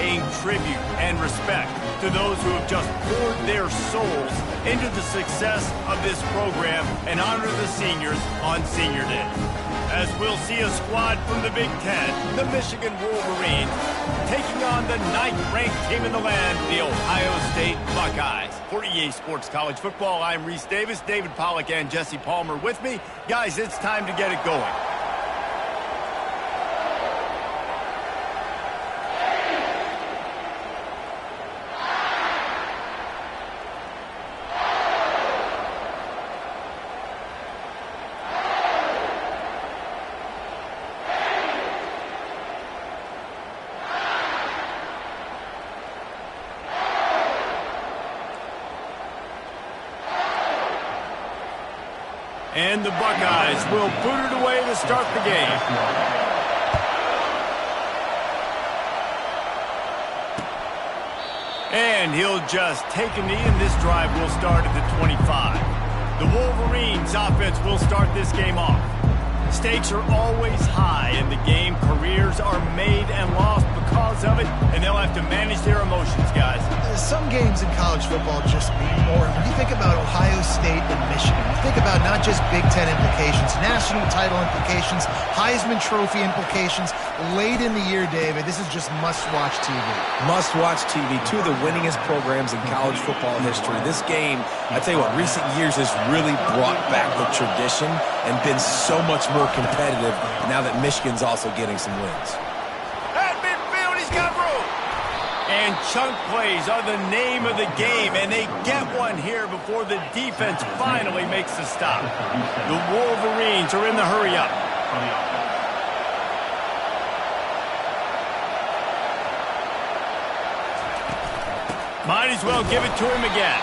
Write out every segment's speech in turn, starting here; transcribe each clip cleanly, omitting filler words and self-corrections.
paying tribute and respect to those who have just poured their souls into the success of this program and honor the seniors on Senior Day. As we'll see a squad from the Big Ten, the Michigan Wolverines, taking on the 9th-ranked team in the land, the Ohio State Buckeyes. For EA Sports College Football, I'm Reese Davis, David Pollack, and Jesse Palmer with me. Guys, it's time to get it going. And the Buckeyes will boot it away to start the game. And he'll just take a knee, and this drive will start at the 25. The Wolverines offense will start this game off. Stakes are always high in the game. Careers are made and lost because of it, and they'll have to manage their emotions, guys. Some games in college football just mean more. When you think about Ohio State and Michigan, you think about not just Big Ten implications, national title implications, Heisman Trophy implications. Late in the year, David, this is just must-watch TV. Must-watch TV. Two of the winningest programs in college football history. This game, I tell you what, recent years has really brought back the tradition and been so much more competitive now that Michigan's also getting some wins. At midfield, he's got room. And chunk plays are the name of the game, and they get one here before the defense finally makes the stop. The Wolverines are in the hurry-up. Might as well give it to him again.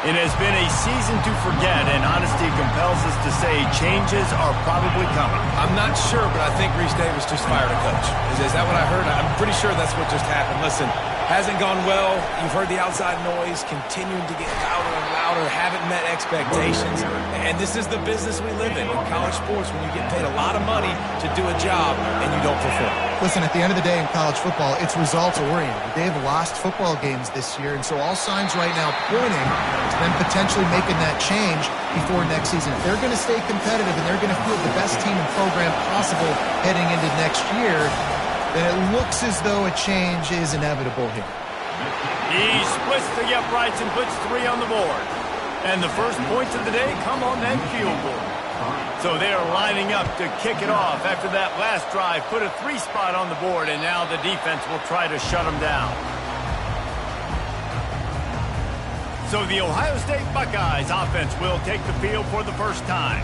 It has been a season to forget, and honesty compels us to say changes are probably coming. I'm not sure, but I think Reese Davis just fired a coach. Is that what I heard? I'm pretty sure that's what just happened. Listen, hasn't gone well. You've heard the outside noise, continuing to get louder and louder, haven't met expectations. And this is the business we live in college sports, when you get paid a lot of money to do a job and you don't perform. Listen, at the end of the day in college football, it's results-oriented. They've lost football games this year, and so all signs right now pointing to them potentially making that change before next season. If they're going to stay competitive and they're going to field the best team and program possible heading into next year, then it looks as though a change is inevitable here. He splits the uprights and puts 3 on the board. And the first points of the day come on that field goal. So they are lining up to kick it off after that last drive. Put a 3 spot on the board, and now the defense will try to shut them down. So the Ohio State Buckeyes offense will take the field for the first time.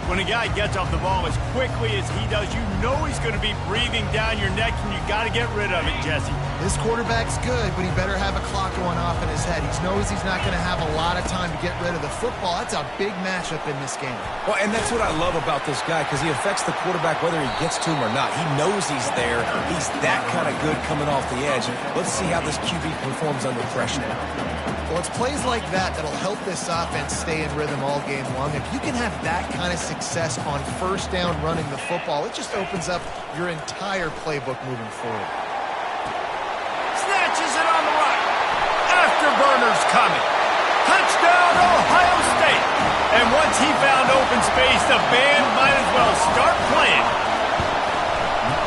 When a guy gets off the ball as quickly as he does, you know he's going to be breathing down your neck, and you got to get rid of it, Jesse. This quarterback's good, but he better have a clock going off in his head. He knows he's not going to have a lot of time to get rid of the football. That's a big matchup in this game. Well, and that's what I love about this guy, because he affects the quarterback whether he gets to him or not. He knows he's there. He's that kind of good coming off the edge. Let's see how this QB performs under pressure. Well, it's plays like that that'll help this offense stay in rhythm all game long. If you can have that kind of success on first down running the football, it just opens up your entire playbook moving forward. Snatches it on the right. Afterburner's coming. Touchdown, Ohio State. And once he found open space, the band might as well start playing.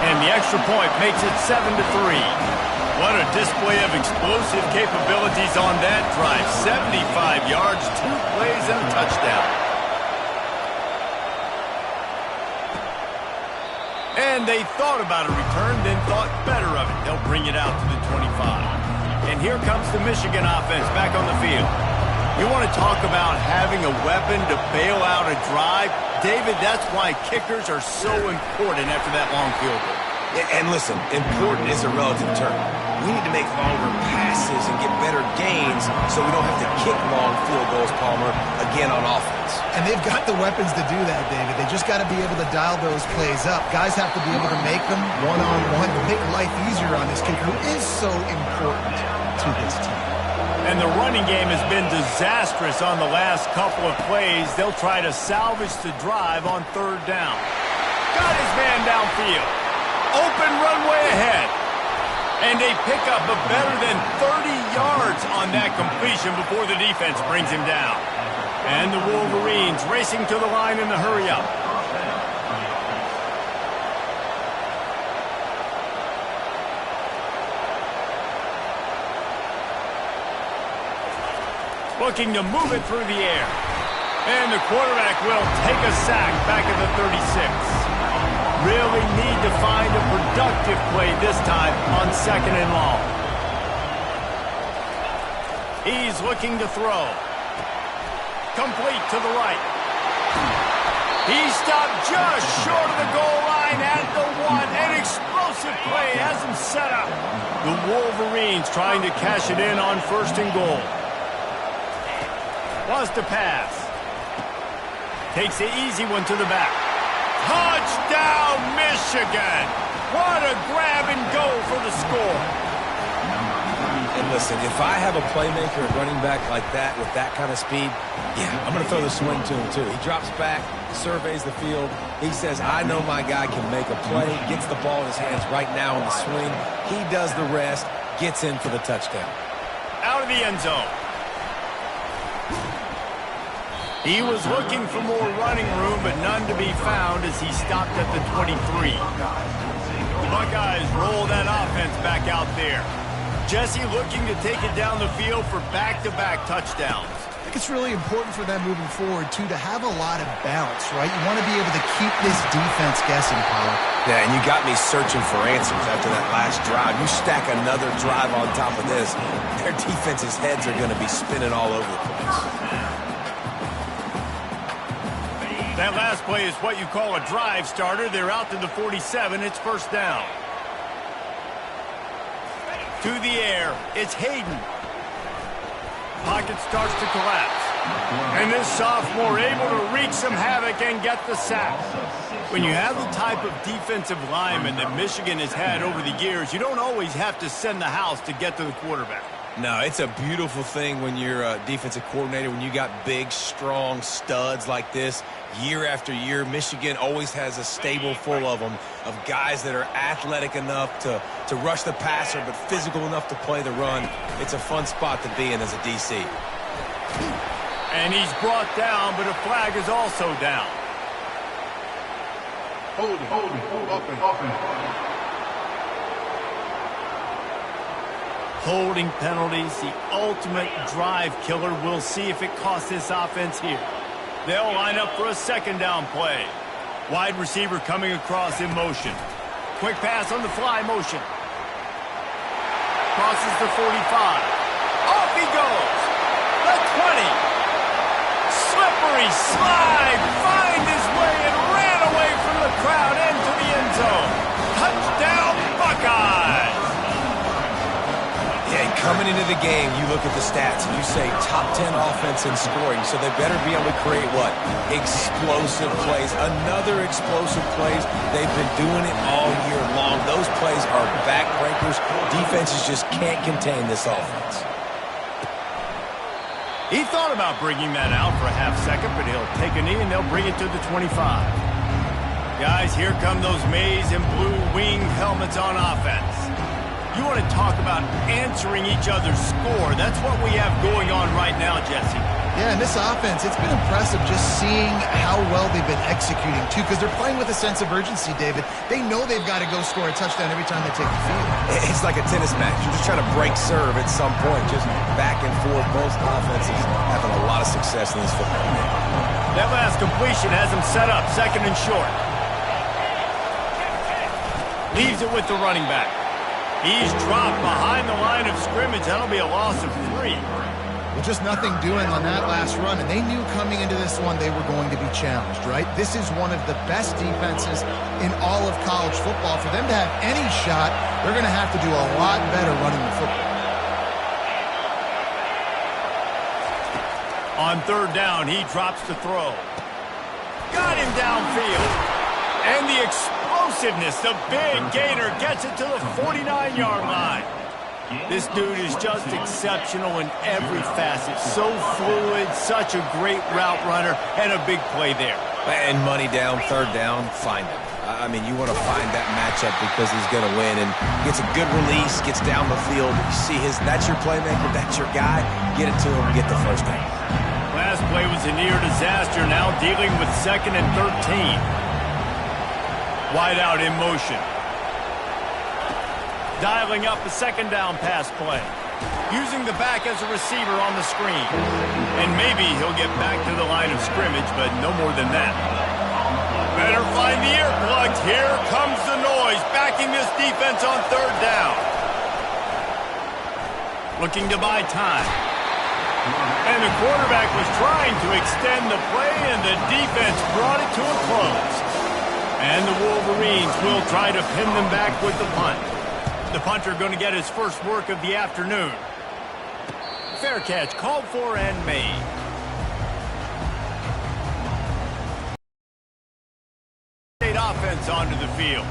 And the extra point makes it 7-3. What a display of explosive capabilities on that drive. 75 yards, 2 plays, and a touchdown. And they thought about a return, then thought better of it. They'll bring it out to the 25. And here comes the Michigan offense back on the field. You want to talk about having a weapon to bail out a drive? David, that's why kickers are so important after that long field goal. And listen, important is a relative term. We need to make longer passes and get better gains so we don't have to kick long field goals, Palmer, again on offense. And they've got the weapons to do that, David. They just got to be able to dial those plays up. Guys have to be able to make them one-on-one to make life easier on this kicker who is so important to this team. And the running game has been disastrous on the last couple of plays. They'll try to salvage the drive on third down. Got his man downfield. Open runway ahead. And a pickup of better than 30 yards on that completion before the defense brings him down. And the Wolverines racing to the line in the hurry-up. Looking to move it through the air. And the quarterback will take a sack back at the 36. Really need to find a productive play this time on 2nd and long. He's looking to throw. Complete to the right. He stopped just short of the goal line at the 1. An explosive play has him set up. The Wolverines trying to cash it in on 1st and goal. Wants to pass. Takes the easy one to the back. Touchdown, Michigan! What a grab and go for the score. And listen, if I have a playmaker at running back like that with that kind of speed, yeah, I'm going to throw the swing to him too. He drops back, surveys the field. He says, I know my guy can make a play, gets the ball in his hands right now on the swing. He does the rest, gets in for the touchdown. Out of the end zone. He was looking for more running room, but none to be found as he stopped at the 23. The Buckeyes roll that offense back out there. Jesse looking to take it down the field for back-to-back touchdowns. I think it's really important for them moving forward, too, to have a lot of balance, right? You want to be able to keep this defense guessing, Pollard. Yeah, and you got me searching for answers after that last drive. You stack another drive on top of this, their defense's heads are going to be spinning all over the place. That last play is what you call a drive starter. They're out to the 47. It's 1st down. To the air. It's Hayden. Pocket starts to collapse. And this sophomore able to wreak some havoc and get the sack. When you have the type of defensive lineman that Michigan has had over the years, you don't always have to send the house to get to the quarterback. No, it's a beautiful thing when you're a defensive coordinator, when you got big, strong studs like this. Year after year, Michigan always has a stable full of them, of guys that are athletic enough to rush the passer, but physical enough to play the run. It's a fun spot to be in as a DC. And he's brought down, but a flag is also down. Holding penalties, the ultimate drive killer. We'll see if it costs this offense here. They'll line up for a 2nd down play. Wide receiver coming across in motion. Quick pass on the fly motion. Crosses the 45. Off he goes. The 20. Slippery slide. Find his way and ran away from the crowd into the end zone. Touchdown, Buckeyes. Yeah, coming into the game, you look at the stats and you say top 10 offense in scoring, so they better be able to create what? Explosive plays. Another explosive plays. They've been doing it all year long. Those plays are backbreakers. Defenses just can't contain this offense. He thought about bringing that out for a half second, but he'll take a knee and they'll bring it to the 25. Guys, here come those maize and blue winged helmets on offense. You want to talk about answering each other's score. That's what we have going on right now, Jesse. Yeah, and this offense, it's been impressive just seeing how well they've been executing, too, because they're playing with a sense of urgency, David. They know they've got to go score a touchdown every time they take the field. It's like a tennis match. You're just trying to break serve at some point, just back and forth. Both offenses having a lot of success in this football game. That last completion has them set up 2nd and short. Leaves it with the running back. He's dropped behind the line of scrimmage. That'll be a loss of 3. Well, just nothing doing on that last run, and they knew coming into this one they were going to be challenged, right? This is one of the best defenses in all of college football. For them to have any shot, they're going to have to do a lot better running the football. On 3rd down, he drops to throw. Got him downfield. And the explosiveness, the big gainer gets it to the 49-yard line. This dude is just exceptional in every facet. So fluid, such a great route runner, and a big play there. And money down, 3rd down, find him. I mean, you want to find that matchup because he's going to win, and gets a good release, gets down the field. You see that's your playmaker, that's your guy. Get it to him, get the first down. Last play was a near disaster, now dealing with 2nd and 13. Wide out in motion. Dialing up a 2nd down pass play. Using the back as a receiver on the screen. And maybe he'll get back to the line of scrimmage, but no more than that. Better find the earplugs. Here comes the noise, backing this defense on 3rd down. Looking to buy time. And the quarterback was trying to extend the play, and the defense brought it to a close. And the Wolverines will try to pin them back with the punt. The punter going to get his first work of the afternoon. Fair catch called for and made. State offense onto the field.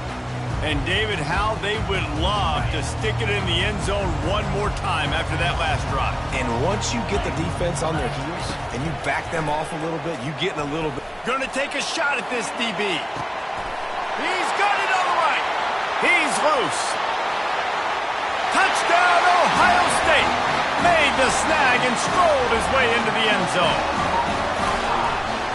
And David, how they would love to stick it in the end zone one more time after that last drive. And once you get the defense on their heels and you back them off a little bit, you get in a little bit. Going to take a shot at this DB. He's got it on the right. He's loose. Touchdown, Ohio State. Made the snag and strolled his way into the end zone.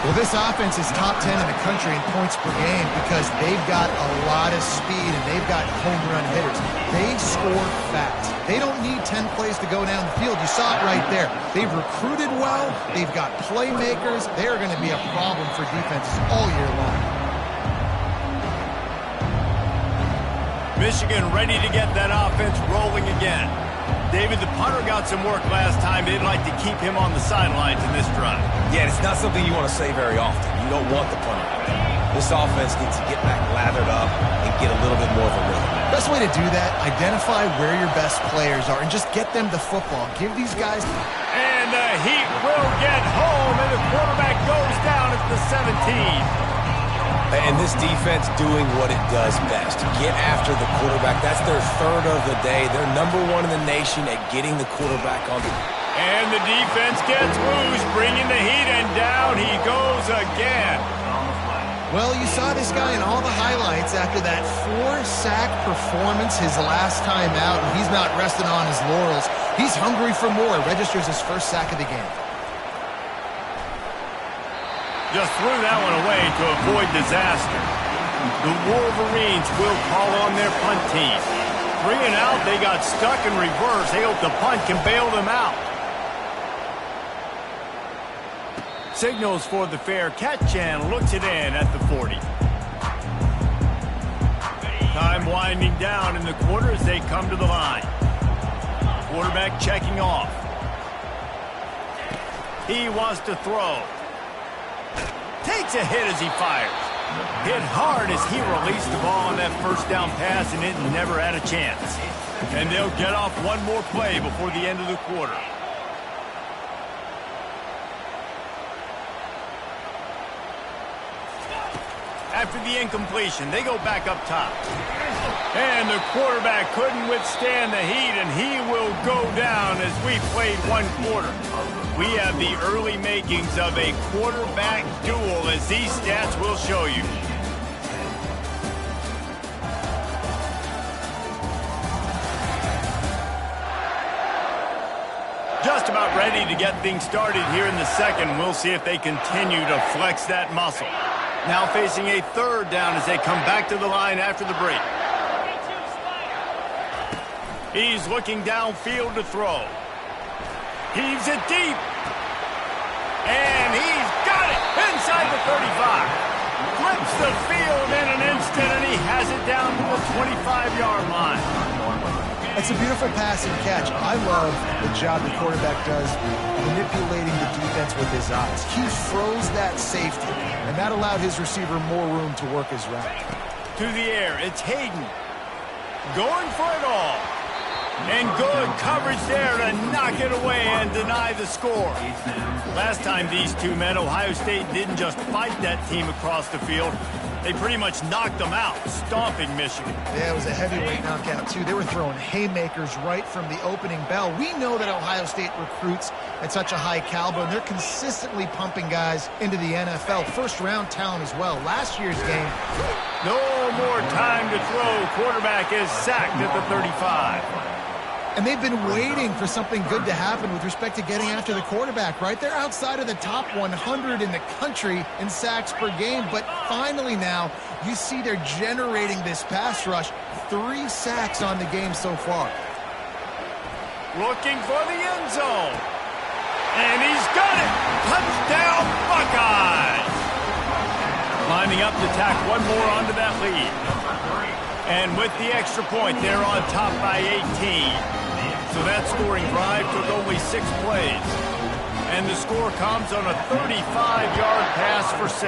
Well, this offense is top 10 in the country in points per game because they've got a lot of speed and they've got home run hitters. They score fast. They don't need 10 plays to go down the field. You saw it right there. They've recruited well. They've got playmakers. They are going to be a problem for defenses all year long. Michigan ready to get that offense rolling again. David, the punter got some work last time. They'd like to keep him on the sidelines in this drive. Yeah, it's not something you want to say very often. You don't want the punter. This offense needs to get back lathered up and get a little bit more of a rhythm. Best way to do that, identify where your best players are and just get them the football. Give these guys... And the Heat will get home, and the quarterback goes down at the 17. And this defense doing what it does best. Get after the quarterback. That's their 3rd of the day. They're #1 in the nation at getting the quarterback on the... And the defense gets loose, bringing the heat, and down he goes again. Well, you saw this guy in all the highlights after that 4-sack performance his last time out, and he's not resting on his laurels. He's hungry for more. Registers his first sack of the game. Just threw that one away to avoid disaster. The Wolverines will call on their punt team. 3 and out, they got stuck in reverse. They hope the punt can bail them out. Signals for the fair catch and looks it in at the 40. Time winding down in the quarter as they come to the line. Quarterback checking off. He wants to throw. Takes a hit as he fires. Hit hard as he released the ball on that first down pass, and it never had a chance. And they'll get off one more play before the end of the quarter. After the incompletion, they go back up top. And the quarterback couldn't withstand the heat, and he will go down as we played one quarter. We have the early makings of a quarterback duel, as these stats will show you. Just about ready to get things started here in the second. We'll see if they continue to flex that muscle. Now facing a 3rd down as they come back to the line after the break. He's looking downfield to throw. Heaves it deep. And he's got it inside the 35. Flips the field in an instant, and he has it down to the 25-yard line. It's a beautiful pass and catch. I love the job the quarterback does manipulating the defense with his eyes. He froze that safety, and that allowed his receiver more room to work his route. To the air, it's Hayden. Going for it all. And good coverage there to knock it away and deny the score. Last time these two met, Ohio State didn't just fight that team across the field. They pretty much knocked them out, stomping Michigan. Yeah, it was a heavyweight knockout, too. They were throwing haymakers right from the opening bell. We know that Ohio State recruits at such a high caliber, and they're consistently pumping guys into the NFL. First-round talent as well. Last year's game. No more time to throw. Quarterback is sacked at the 35. And they've been waiting for something good to happen with respect to getting after the quarterback, right? They're outside of the top 100 in the country in sacks per game, but finally now you see they're generating this pass rush. 3 sacks on the game so far. Looking for the end zone. And he's got it. Touchdown, Buckeyes. Lining up to tack one more onto that lead. And with the extra point, they're on top by 18. So that scoring drive took only 6 plays. And the score comes on a 35-yard pass for 6.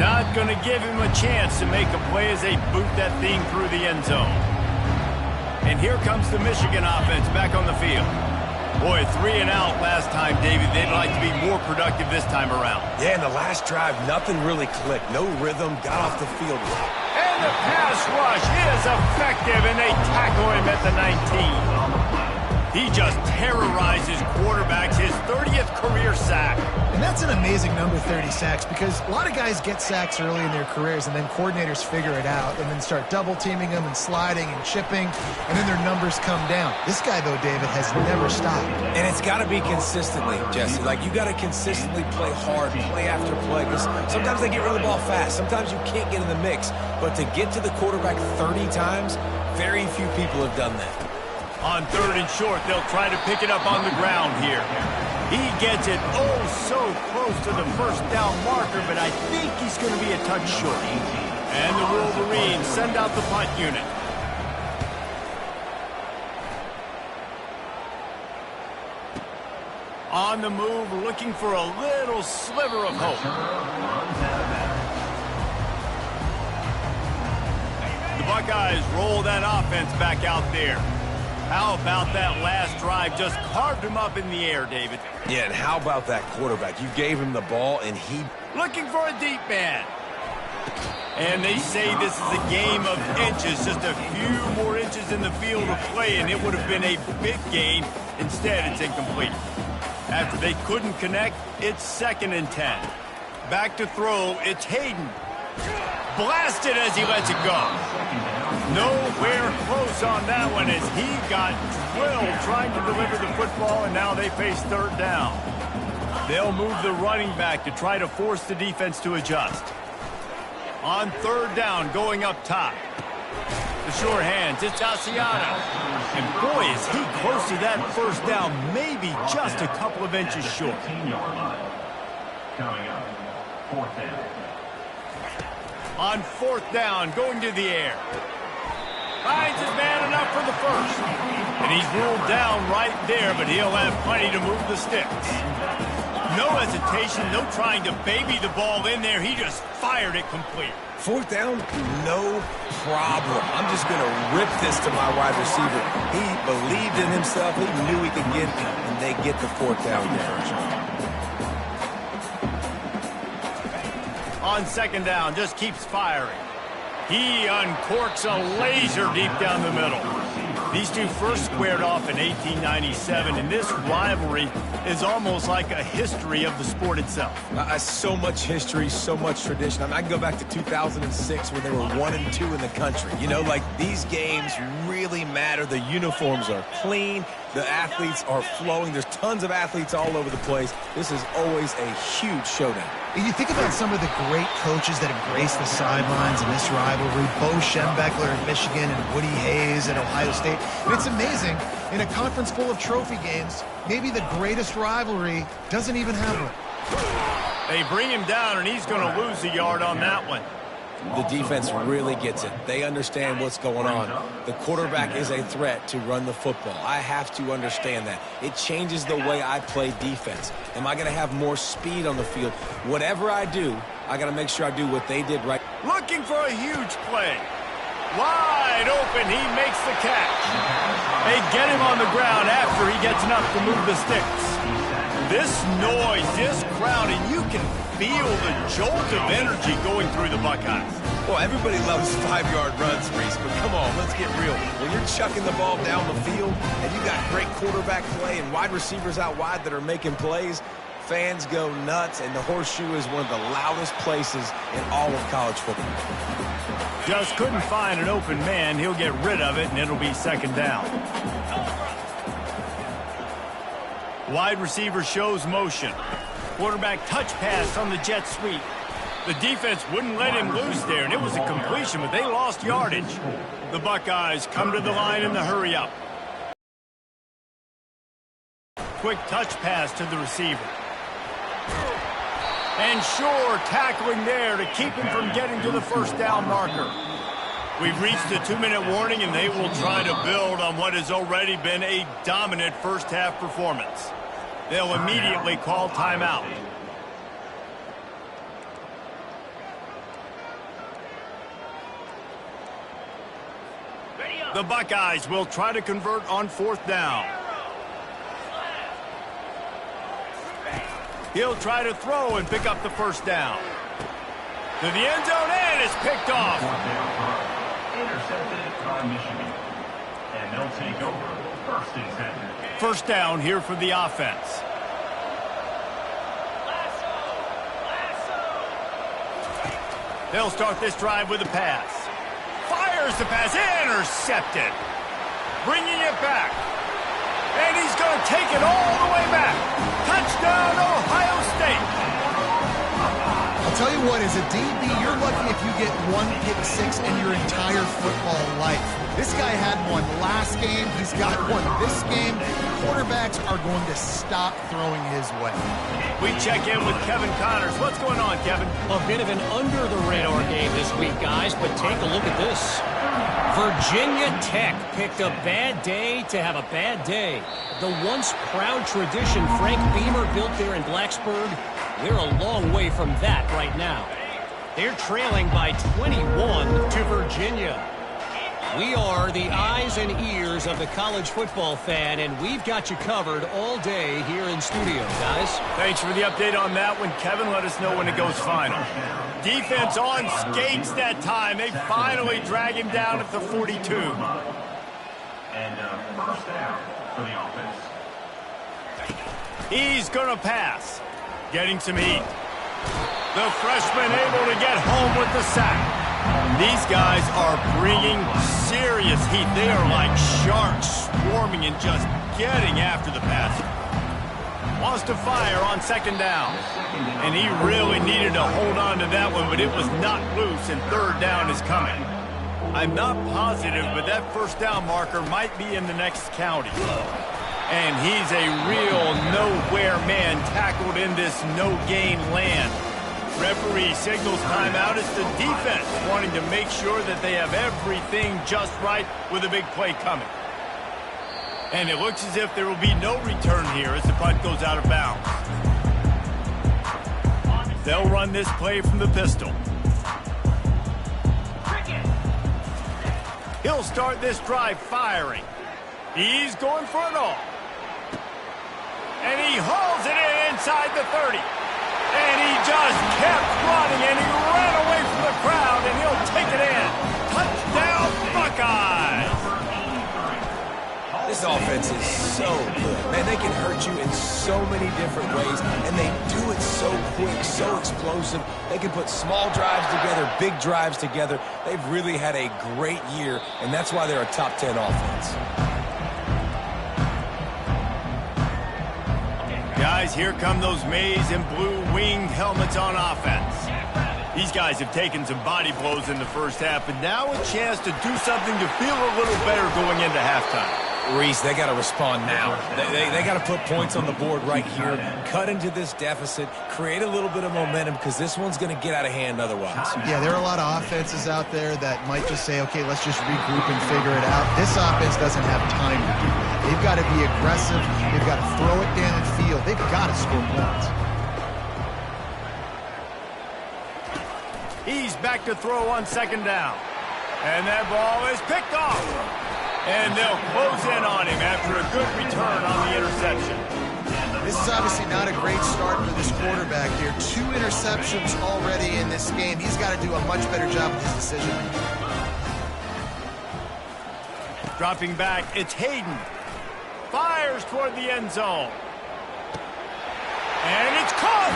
Not going to give him a chance to make a play as they boot that thing through the end zone. And here comes the Michigan offense back on the field. Boy, 3 and out last time, David. They'd like to be more productive this time around. Yeah, in the last drive, nothing really clicked. No rhythm, got off the field. And the pass rush is effective, and they tackle him at the 19. He just terrorizes quarterbacks, his 30th career sack. And that's an amazing number, 30 sacks, because a lot of guys get sacks early in their careers, and then coordinators figure it out and then start double-teaming them and sliding and chipping, and then their numbers come down. This guy, though, David, has never stopped. And it's got to be consistently, Jesse. Like, you got to consistently play hard, play after play, because sometimes they get rid of the ball fast. Sometimes you can't get in the mix. But to get to the quarterback 30 times, very few people have done that. On 3rd and short, they'll try to pick it up on the ground here. He gets it oh so close to the first down marker, but I think he's going to be a touch short. And the Wolverines send out the punt unit. On the move, looking for a little sliver of hope. The Buckeyes roll that offense back out there. How about that last drive? Just carved him up in the air, David. Yeah, and how about that quarterback? You gave him the ball, and he... Looking for a deep man. And they say this is a game of inches. Just a few more inches in the field of play, and it would have been a big gain. Instead, it's incomplete. After they couldn't connect, it's 2nd and 10. Back to throw, it's Hayden. Blasted as he lets it go. Nowhere close on that one as he got drilled trying to deliver the football, and now they face 3rd down. They'll move the running back to try to force the defense to adjust. On 3rd down, going up top. The short hands, it's Asiata. And boy, is he close to that 1st down, maybe just a couple of inches short. Coming up, 4th down. On 4th down, going to the air. Finds his man enough for the 1st. And he's ruled down right there, but he'll have plenty to move the sticks. No hesitation, no trying to baby the ball in there. He just fired it complete. 4th down, no problem. I'm just going to rip this to my wide receiver. He believed in himself. He knew he could get it, and they get the 4th down conversion. On 2nd down, just keeps firing. He uncorks a laser deep down the middle. These two first squared off in 1897, and this rivalry is almost like a history of the sport itself. So much history, so much tradition. I mean, I can go back to 2006 when they were 1 and 2 in the country. You know, like, these games really matter. The uniforms are clean. The athletes are flowing. There's tons of athletes all over the place. This is always a huge showdown. You think about some of the great coaches that have graced the sidelines in this rivalry. Bo Schembechler at Michigan and Woody Hayes at Ohio State. And it's amazing, in a conference full of trophy games, maybe the greatest rivalry doesn't even have one. They bring him down, and he's going to lose a yard on that one. The defense really gets it. They understand what's going on. The quarterback is a threat to run the football. I have to understand that. It changes the way I play defense. Am I going to have more speed on the field? Whatever I do, I got to make sure I do what they did right. Looking for a huge play. Wide open, he makes the catch. They get him on the ground after he gets enough to move the sticks. This noise, this crowd, and you can feel the jolt of energy going through the Buckeyes. Well, everybody loves 5-yard runs, Reese, but come on, let's get real. When you're chucking the ball down the field and you got great quarterback play and wide receivers out wide that are making plays, fans go nuts, and the horseshoe is one of the loudest places in all of college football. Just couldn't find an open man. He'll get rid of it, and it'll be second down. Wide receiver shows motion. Quarterback touch pass on the jet sweep. The defense wouldn't let him loose there, and it was a completion, but they lost yardage. The Buckeyes come to the line in the hurry-up. Quick touch pass to the receiver. And sure, tackling there to keep him from getting to the first down marker. We've reached the 2-minute warning, and they will try to build on what has already been a dominant first-half performance. They'll immediately call timeout. The Buckeyes will try to convert on fourth down. He'll try to throw and pick up the first down. To the end zone, and it's picked off. Intercepted by Michigan. And they'll take over first and 10. First down here for the offense. They'll start this drive with a pass. Fires the pass, intercepted. Bringing it back. And he's going to take it all the way back. Touchdown, Ohio State. I'll tell you what, as a DB, you're lucky if you get one pick six in your entire football life. This guy had one last game. He's got one this game. Quarterbacks are going to stop throwing his way. We check in with Kevin Connors. What's going on, Kevin? A bit of an under-the-radar game this week, guys, but take a look at this. Virginia Tech picked a bad day to have a bad day. The once proud tradition Frank Beamer built there in Blacksburg, they're a long way from that right now. They're trailing by 21 to Virginia. We are the eyes and ears of the college football fan, and we've got you covered all day here in studio, guys. Thanks for the update on that one, Kevin. Let us know when it goes final. Defense on skates that time. They finally drag him down at the 42. And first down for the offense. He's going to pass. Getting some heat. The freshman able to get home with the sack. These guys are bringing serious heat. They are like sharks swarming and just getting after the passer. Wants to fire on second down. And he really needed to hold on to that one, but it was not loose, and third down is coming. I'm not positive, but that first down marker might be in the next county. And he's a real nowhere man tackled in this no-gain land. Referee signals timeout. It's the defense wanting to make sure that they have everything just right with a big play coming. And it looks as if there will be no return here as the punt goes out of bounds. They'll run this play from the pistol. He'll start this drive firing. He's going for it all. And he hauls it in inside the 30. And he just kept running, and he ran away from the crowd, and he'll take it in. Touchdown, Buckeyes! This offense is so good. Man, they can hurt you in so many different ways, and they do it so quick, so explosive. They can put small drives together, big drives together. They've really had a great year, and that's why they're a top 10 offense. Guys, here come those maize and blue winged helmets on offense. These guys have taken some body blows in the first half, but now a chance to do something to feel a little better going into halftime. Reese, they got to respond now. They got to put points on the board right here, cut into this deficit, create a little bit of momentum, because this one's going to get out of hand otherwise. Yeah, there are a lot of offenses out there that might just say, okay, let's just regroup and figure it out. This offense doesn't have time to do that. They've got to be aggressive. They've got to throw it down the field. They've got to score points. He's back to throw on second down. And that ball is picked off. And they'll close in on him after a good return on the interception. This is obviously not a great start for this quarterback here. 2 interceptions already in this game. He's got to do a much better job with his decision-making. Dropping back, it's Hayden. Fires toward the end zone. And it's caught!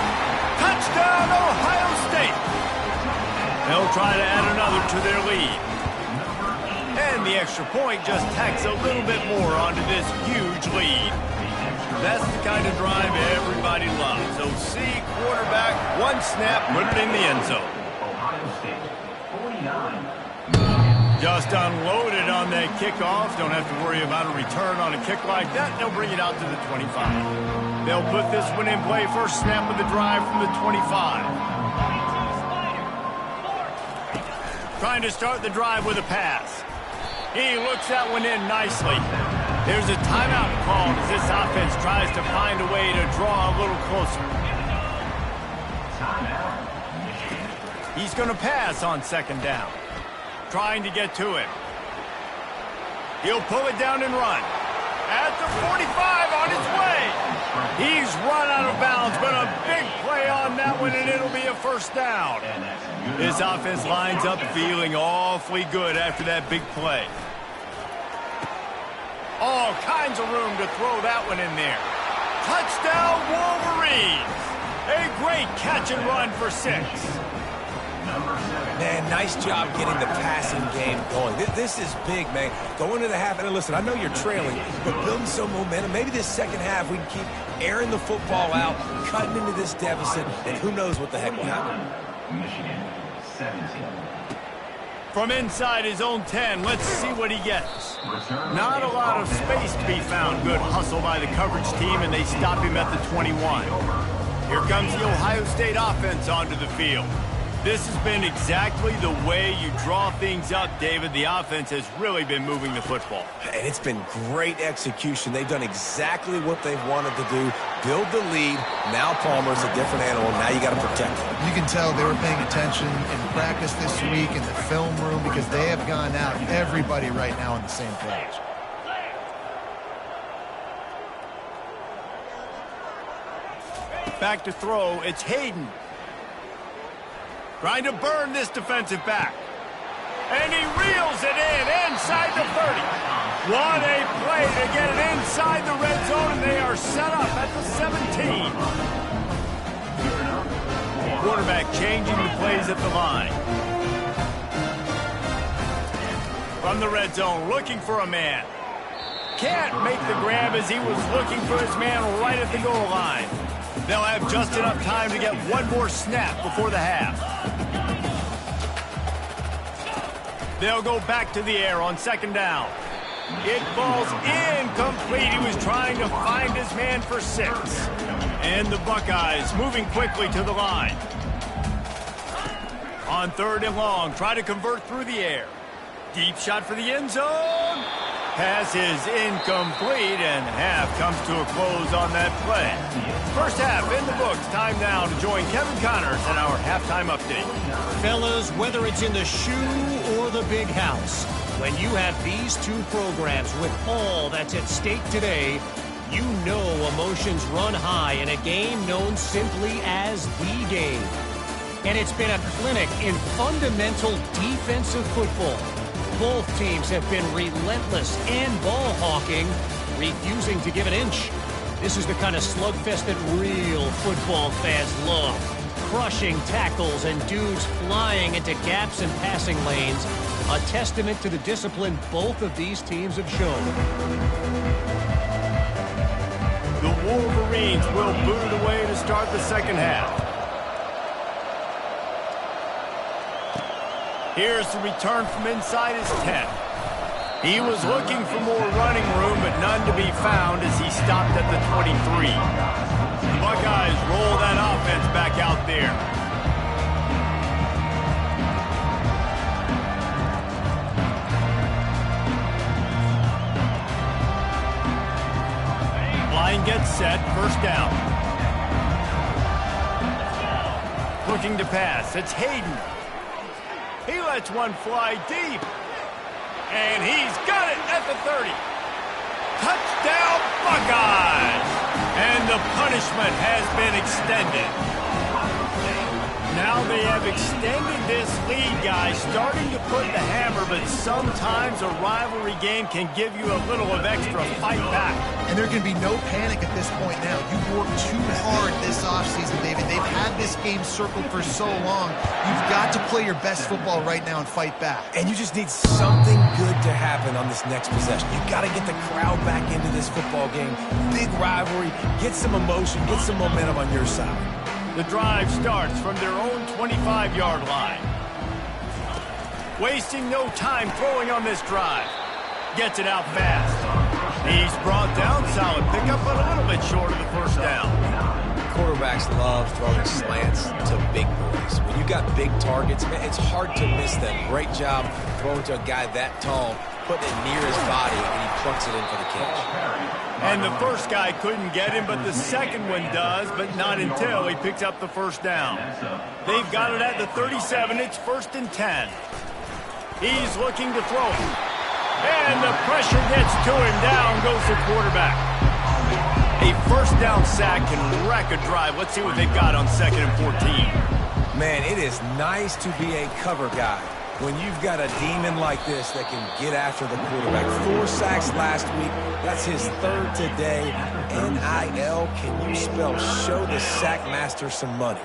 Touchdown, Ohio State! They'll try to add another to their lead. And the extra point just tacks a little bit more onto this huge lead. That's the kind of drive everybody loves. So see quarterback, 1 snap, put it in the end zone. Ohio State, 49. Just unloaded on that kickoff. Don't have to worry about a return on a kick like that. They'll bring it out to the 25. They'll put this one in play. First snap of the drive from the 25. Trying to start the drive with a pass. He looks that one in nicely. There's a timeout called as this offense tries to find a way to draw a little closer. He's going to pass on 2nd down. Trying to get to him. He'll pull it down and run. At the 45 on his way. He's run out of bounds, but a big play on that one, and it'll be a first down. This offense lines up feeling awfully good after that big play. All kinds of room to throw that one in there. Touchdown, Wolverines. A great catch and run for 6. Man, nice job getting the passing game going. This is big, man. Going to the half, and listen, I know you're trailing, but building some momentum. Maybe this second half we can keep airing the football out, cutting into this deficit, and who knows what the heck will happen. Michigan, 17. From inside his own 10, let's see what he gets. Not a lot of space to be found. Good hustle by the coverage team, and they stop him at the 21. Here comes the Ohio State offense onto the field. This has been exactly the way you draw things up, David. The offense has really been moving the football. And it's been great execution. They've done exactly what they've wanted to do. Build the lead. Now Palmer's a different animal. Now you got to protect him. You can tell they were paying attention in practice this week in the film room because they have gone out, everybody right now on the same page. Back to throw, it's Hayden. Trying to burn this defensive back. And he reels it in inside the 30. What a play to get it inside the red zone, and they are set up at the 17. Quarterback changing the plays at the line. From the red zone, looking for a man. Can't make the grab as he was looking for his man right at the goal line. They'll have just enough time to get one more snap before the half. They'll go back to the air on 2nd down. It falls incomplete. He was trying to find his man for 6. And the Buckeyes moving quickly to the line. On 3rd and long, try to convert through the air. Deep shot for the end zone. Pass is incomplete, and half comes to a close on that play. First half in the books. Time now to join Kevin Connors in our halftime update. Fellas, whether it's in the shoe or the big house, when you have these two programs with all that's at stake today, you know emotions run high in a game known simply as the game. And it's been a clinic in fundamental defensive football. Both teams have been relentless and ball hawking, refusing to give an inch. This is the kind of slugfest that real football fans love. Crushing tackles and dudes flying into gaps and passing lanes. A testament to the discipline both of these teams have shown. The Wolverines will boot it away to start the second half. Here's the return from inside his 10. He was looking for more running room, but none to be found as he stopped at the 23. The Buckeyes roll that offense back out there. Line gets set, first down. Looking to pass, it's Hayden. He lets one fly deep. And he's got it at the 30. Touchdown, Buckeyes! And the punishment has been extended. Now they have extended this lead, guys, starting to put the hammer, but sometimes a rivalry game can give you a little of extra fight back. And there can be no panic at this point now. You've worked too hard this offseason, David. They've had this game circled for so long. You've got to play your best football right now and fight back. And you just need something good to happen on this next possession. You've got to get the crowd back into this football game. Big rivalry. Get some emotion. Get some momentum on your side. The drive starts from their own 25-yard line. Wasting no time throwing on this drive. Gets it out fast. He's brought down, solid pickup, but a little bit short of the first down. Quarterbacks love throwing slants to big boys. When you got big targets, man, it's hard to miss them. Great job throwing to a guy that tall, putting it near his body, and he plucks it in for the catch. And the first guy couldn't get him, but the second one does, but not until he picks up the first down. They've got it at the 37. It's 1st and 10. He's looking to throw. And the pressure gets to him. Down goes the quarterback. A first down sack can wreck a drive. Let's see what they've got on 2nd and 14. Man, it is nice to be a cover guy when you've got a demon like this that can get after the quarterback. 4 sacks last week. That's his 3rd today. NIL, can you spell show the sack master some money?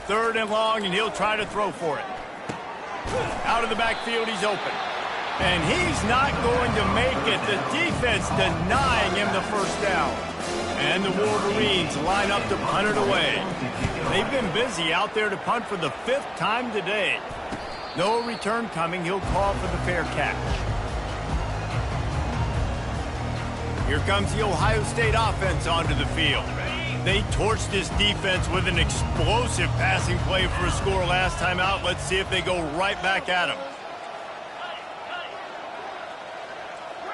3rd and long, and he'll try to throw for it. Out of the backfield, he's open. And he's not going to make it. The defense denying him the first down. And the Wolverines line up to punt it away. They've been busy out there to punt for the 5th time today. No return coming. He'll call for the fair catch. Here comes the Ohio State offense onto the field. They torched this defense with an explosive passing play for a score last time out. Let's see if they go right back at him.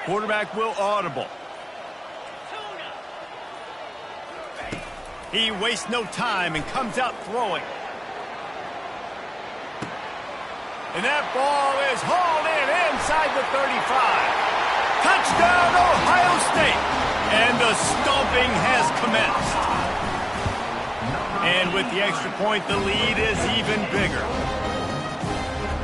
Quarterback will audible. He wastes no time and comes out throwing. And that ball is hauled in inside the 35. Touchdown, Ohio State. And the stomping has commenced. And with the extra point, the lead is even bigger.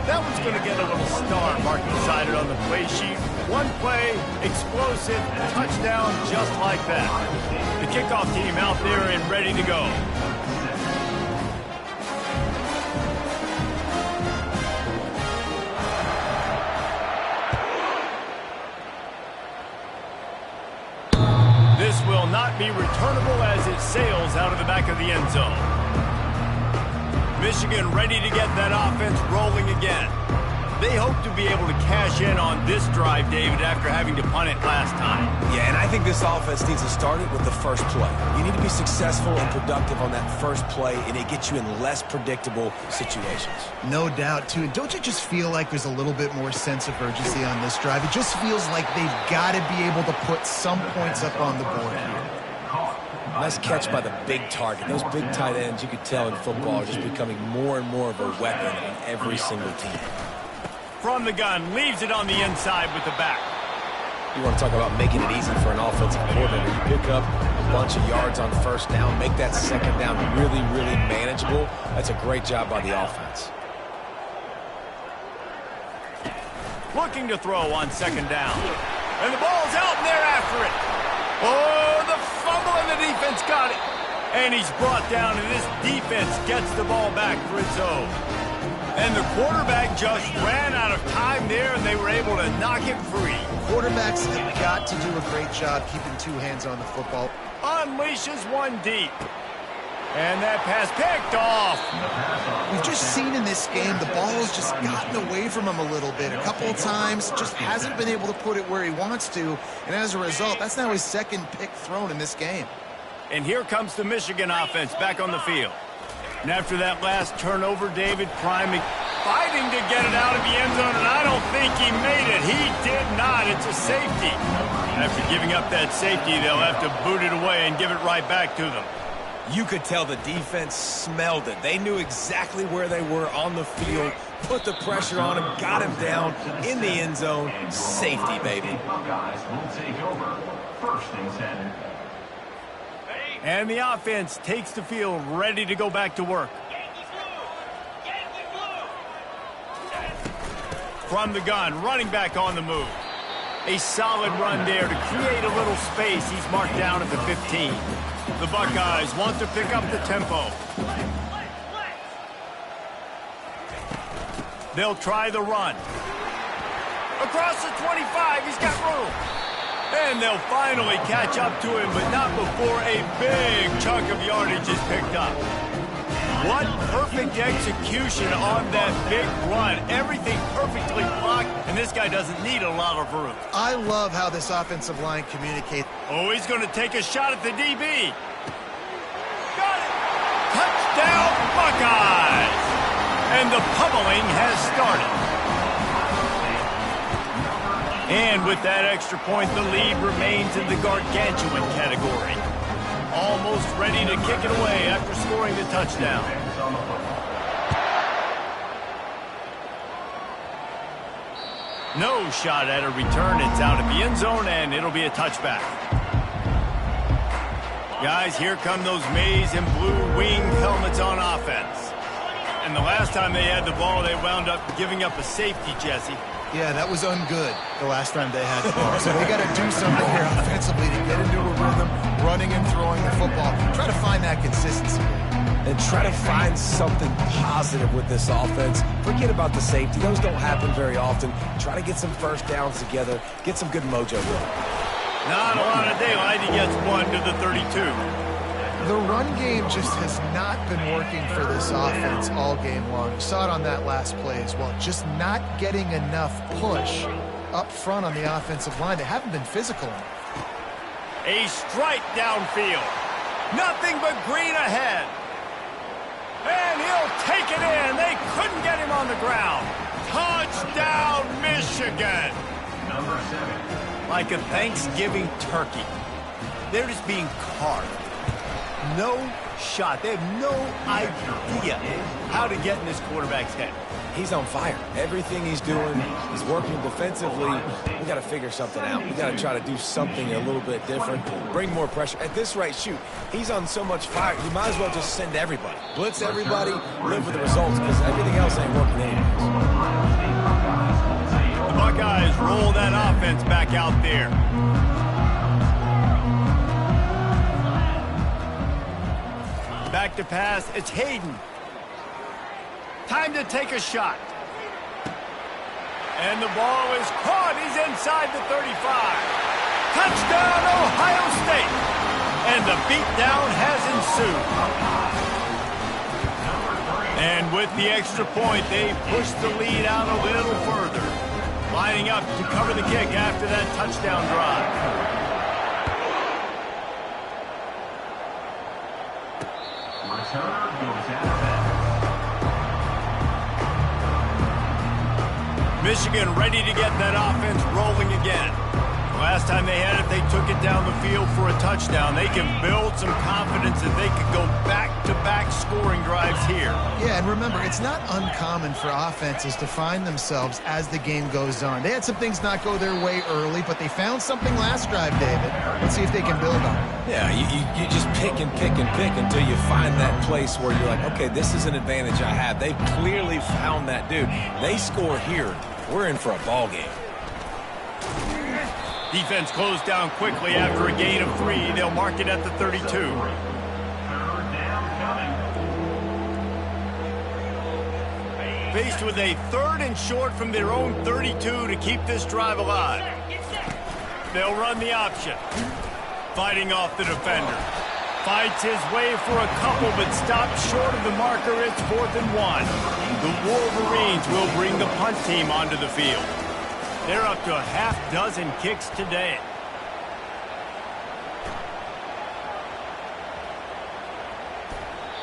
That one's going to get a little star mark beside it on the play sheet. One play, explosive, touchdown just like that. The kickoff team out there and ready to go. This will not be returnable as it sails out of the back of the end zone. Michigan ready to get that offense rolling again. They hope to be able to cash in on this drive, David, after having to punt it last time. Yeah, and I think this offense needs to start it with the first play. You need to be successful and productive on that first play, and it gets you in less predictable situations. No doubt, too. And don't you just feel like there's a little bit more sense of urgency on this drive? It just feels like they've got to be able to put some points up on the board here. Nice catch by the big target. Those big tight ends, you could tell in football, are just becoming more and more of a weapon on every single team. From the gun, leaves it on the inside with the back. You want to talk about making it easy for an offensive coordinator. You pick up a bunch of yards on first down, make that second down really, really manageable. That's a great job by the offense. Looking to throw on 2nd down. And the ball's out and they're after it. Oh, the fumble and the defense got it. And he's brought down and this defense gets the ball back for its own. And the quarterback just ran out of time there, and they were able to knock it free. Quarterbacks have got to do a great job keeping 2 hands on the football. Unleashes one deep. And that pass picked off. We've just seen in this game the ball has just gotten away from him a little bit. A couple of times, just hasn't been able to put it where he wants to. And as a result, that's now his 2nd pick thrown in this game. And here comes the Michigan offense back on the field. And after that last turnover, David Prime fighting to get it out of the end zone, and I don't think he made it. He did not. It's a safety. After giving up that safety, they'll have to boot it away and give it right back to them. You could tell the defense smelled it. They knew exactly where they were on the field, put the pressure on him, got him down in the end zone. Safety, baby. Buckeyes will take over. First and 10. And the offense takes the field ready to go back to work. From the gun, running back on the move. A solid run there to create a little space. He's marked down at the 15. The Buckeyes want to pick up the tempo. They'll try the run. Across the 25, he's got room. And they'll finally catch up to him, but not before a big chunk of yardage is picked up. What perfect execution on that big run. Everything perfectly blocked, and this guy doesn't need a lot of room. I love how this offensive line communicates. Oh, he's going to take a shot at the DB. Got it! Touchdown, Buckeyes! And the pummeling has started. And with that extra point, the lead remains in the gargantuan category. Almost ready to kick it away after scoring the touchdown. No shot at a return. It's out of the end zone, and it'll be a touchback. Guys, here come those maize and blue wing helmets on offense. And the last time they had the ball, they wound up giving up a safety, Jesse. Yeah, that was ungood the last time they had the ball. So they got to do something here offensively to get into a rhythm, running and throwing the football. Try to find that consistency. And try to find something positive with this offense. Forget about the safety. Those don't happen very often. Try to get some first downs together. Get some good mojo going. Not a lot of daylight. He gets one to the 32. The run game just has not been working for this offense all game long. You saw it on that last play as well. Just not getting enough push up front on the offensive line. They haven't been physical enough. A strike downfield. Nothing but green ahead. And he'll take it in. They couldn't get him on the ground. Touchdown, Michigan. Number 7. Like a Thanksgiving turkey. They're just being carved. No shot. They have no idea how to get in this quarterback's head. He's on fire. Everything he's doing, he's working defensively. We got to figure something out. We got to try to do something a little bit different, bring more pressure. At this rate, shoot, he's on so much fire, you might as well just send everybody. Blitz everybody, live with the results, because everything else ain't working anyways. The Buckeyes roll that offense back out there. Back to pass, it's Hayden. Time to take a shot. And the ball is caught. He's inside the 35. Touchdown, Ohio State. And the beatdown has ensued. And with the extra point, they push the lead out a little further. Lining up to cover the kick after that touchdown drive. Return goes out of bounds. Michigan ready to get that offense rolling again. Last time they had it, they took it down the field for a touchdown. They can build some confidence that they could go back-to-back scoring drives here. Yeah, and remember, it's not uncommon for offenses to find themselves as the game goes on. They had some things not go their way early, but they found something last drive, David. Let's see if they can build on it. Yeah, you just pick and pick and pick until you find that place where you're like, okay, this is an advantage I have. They've clearly found that dude. They score here. We're in for a ball game. Defense closed down quickly after a gain of 3. They'll mark it at the 32. Third down coming. Faced with a 3rd and short from their own 32 to keep this drive alive. They'll run the option. Fighting off the defender. Fights his way for a couple, but stops short of the marker. It's 4th and 1. The Wolverines will bring the punt team onto the field. They're up to a half-dozen kicks today.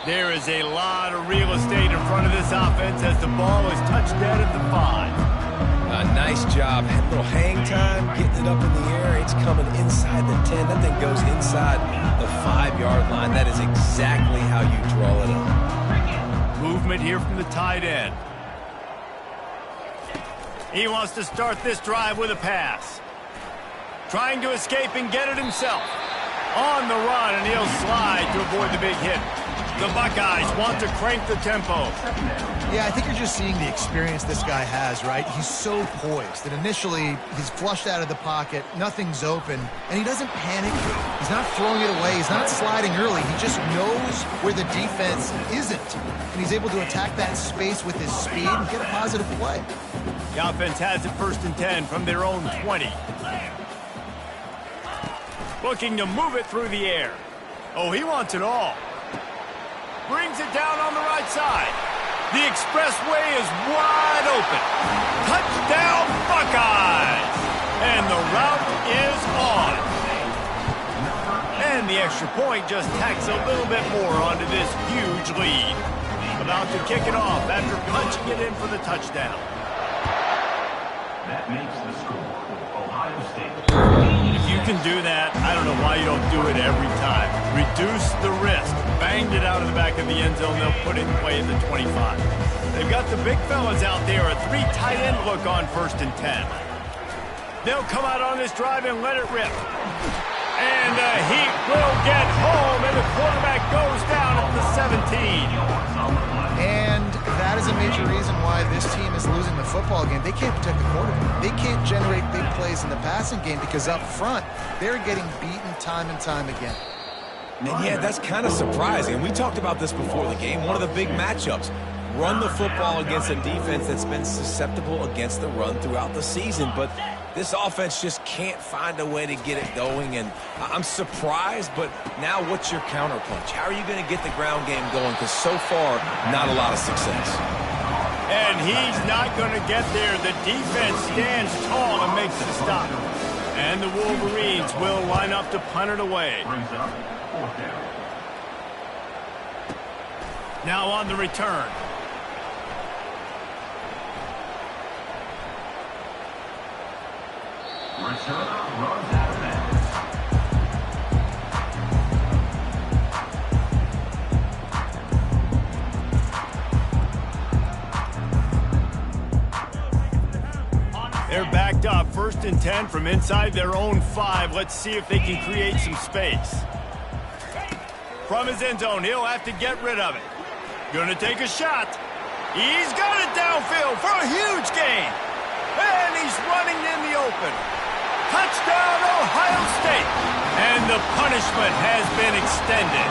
There is a lot of real estate in front of this offense as the ball is touched dead at the 5. Nice job. A little hang time, getting it up in the air. It's coming inside the 10. That thing goes inside the 5-yard line. That is exactly how you draw it up. Movement here from the tight end. He wants to start this drive with a pass. Trying to escape and get it himself. On the run, and he'll slide to avoid the big hit. The Buckeyes want to crank the tempo. Yeah, I think you're just seeing the experience this guy has, right? He's so poised that initially he's flushed out of the pocket, nothing's open, and he doesn't panic. He's not throwing it away. He's not sliding early. He just knows where the defense isn't, and he's able to attack that space with his speed and get a positive play. The offense has it 1st and 10 from their own 20. Looking to move it through the air. Oh, he wants it all. Brings it down on the right side. The expressway is wide open. Touchdown, Buckeyes! And the route is on. And the extra point just tacks a little bit more onto this huge lead. About to kick it off after punching it in for the touchdown. That makes the score Ohio State. If you can do that, I don't know why you don't do it every time. Reduce the risk. Banged it out of the back of the end zone. They'll put it in play at the 25. They've got the big fellas out there. A 3 tight end look on 1st and 10. They'll come out on this drive and let it rip. And the Heat will get home, and the quarterback goes down at the 17. And that is a major reason why this team is losing the football game. They can't protect the quarterback. They can't generate big plays in the passing game because up front, they're getting beaten time and time again. And yeah, that's kind of surprising. We talked about this before the game. One of the big matchups. Run the football against a defense that's been susceptible against the run throughout the season. But this offense just can't find a way to get it going. And I'm surprised, but now what's your counterpunch? How are you going to get the ground game going? Because so far, not a lot of success. And he's not going to get there. The defense stands tall and makes the stop. And the Wolverines will line up to punt it away. Brings up 4th down. Now on the return. Returner runs out of bounds. They're backed up 1st and 10 from inside their own 5. Let's see if they can create some space. From his end zone, he'll have to get rid of it. Gonna take a shot. He's got it downfield for a huge gain. And he's running in the open. Touchdown, Ohio State. And the punishment has been extended.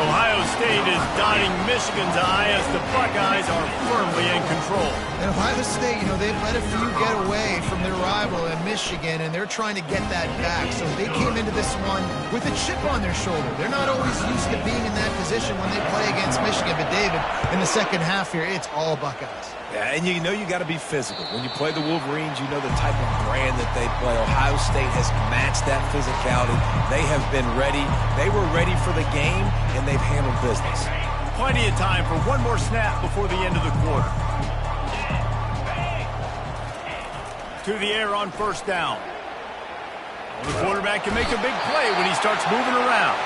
Ohio State is dotting Michigan's eye as the Buckeyes are firmly in control. And Ohio State, you know, they've let a few get away from their rival in Michigan, and they're trying to get that back. So they came into this one with a chip on their shoulder. They're not always used to being in that position when they play against Michigan. But, David, in the second half here, it's all Buckeyes. Yeah, and you know you got to be physical. When you play the Wolverines, you know the type of brand that they play. Ohio State has matched that physicality. They have been ready. They were ready for the game, and they've handled business. Plenty of time for one more snap before the end of the quarter. To the air on 1st down. The quarterback can make a big play when he starts moving around.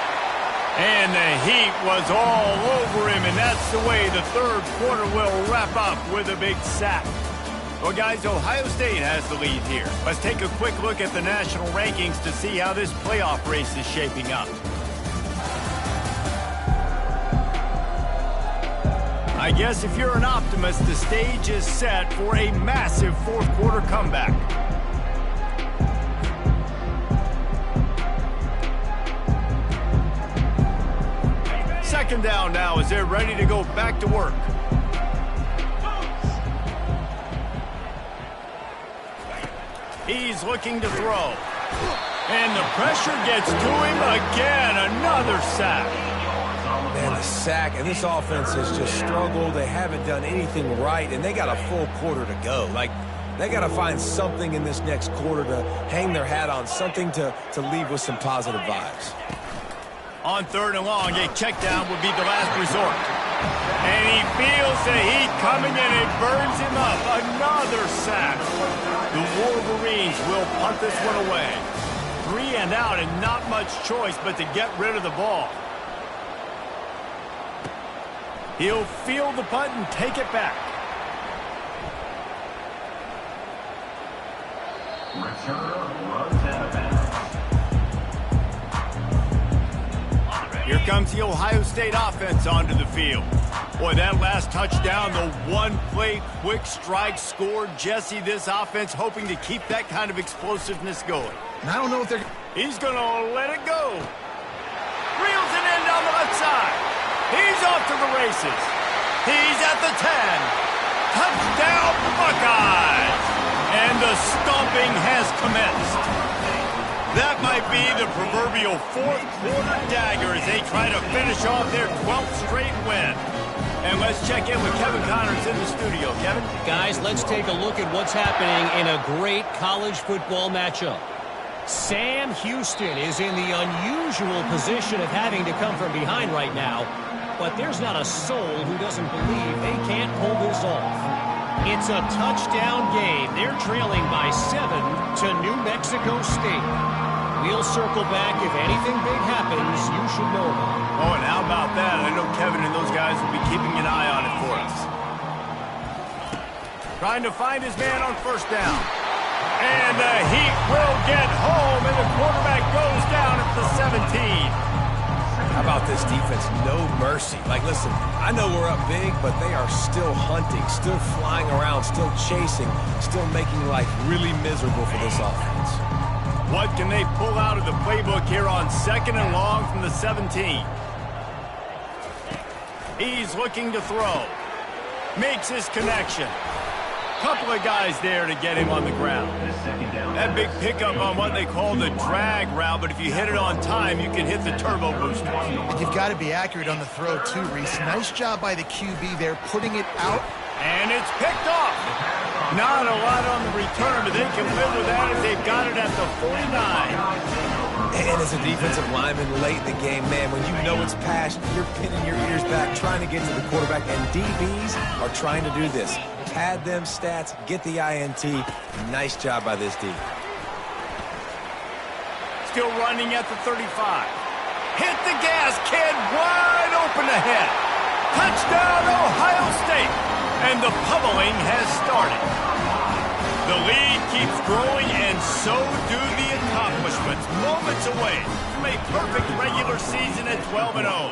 And the heat was all over him, and that's the way the 3rd quarter will wrap up with a big sack. Well, guys, Ohio State has the lead here. Let's take a quick look at the national rankings to see how this playoff race is shaping up. I guess if you're an optimist, the stage is set for a massive 4th quarter comeback. Second down now as they're ready to go back to work. He's looking to throw. And the pressure gets to him again. Another sack. Man, a sack, and this offense has just struggled. They haven't done anything right, and they got a full quarter to go. Like, they got to find something in this next quarter to hang their hat on, something to leave with some positive vibes. On 3rd and long, a check down would be the last resort. And he feels the heat coming and it burns him up. Another sack. The Wolverines will punt this one away. 3 and out and not much choice but to get rid of the ball. He'll field the punt and take it back. Here comes the Ohio State offense onto the field. Boy, that last touchdown, the one-play quick strike scored. Jesse, this offense hoping to keep that kind of explosiveness going. And I don't know if they're... He's going to let it go. Reels it in down the left side. He's off to the races. He's at the 10. Touchdown, Buckeyes! And the stomping has commenced. That might be the proverbial fourth-quarter dagger as they try to finish off their 12th straight win. And let's check in with Kevin Connors in the studio. Kevin? Guys, let's take a look at what's happening in a great college football matchup. Sam Houston is in the unusual position of having to come from behind right now, but there's not a soul who doesn't believe they can't pull this off. It's a touchdown game. They're trailing by 7 to New Mexico State. We'll circle back. If anything big happens, you should know about it. Oh, and how about that? I know Kevin and those guys will be keeping an eye on it for us. Trying to find his man on first down. And the Heat will get home, and the quarterback goes down at the 17. How about this defense? No mercy. Like, listen, I know we're up big, but they are still hunting, still flying around, still chasing, still making life really miserable for this offense. What can they pull out of the playbook here on 2nd and long from the 17? He's looking to throw. Makes his connection. Couple of guys there to get him on the ground. That big pickup on what they call the drag route, but if you hit it on time, you can hit the turbo booster. And you've got to be accurate on the throw, too, Reese. Nice job by the QB there, putting it out. And it's picked off. Not a lot on the return, but they can live with that as they've got it at the 49. And as a defensive lineman late in the game, man, when you know it's past, you're pinning your ears back, trying to get to the quarterback, and DBs are trying to do this. Pad them stats, get the INT. Nice job by this D. Still running at the 35. Hit the gas, kid, wide open ahead. Touchdown, Ohio State. And the pummeling has started. The lead keeps growing, and so do the accomplishments. Moments away from a perfect regular season at 12-0.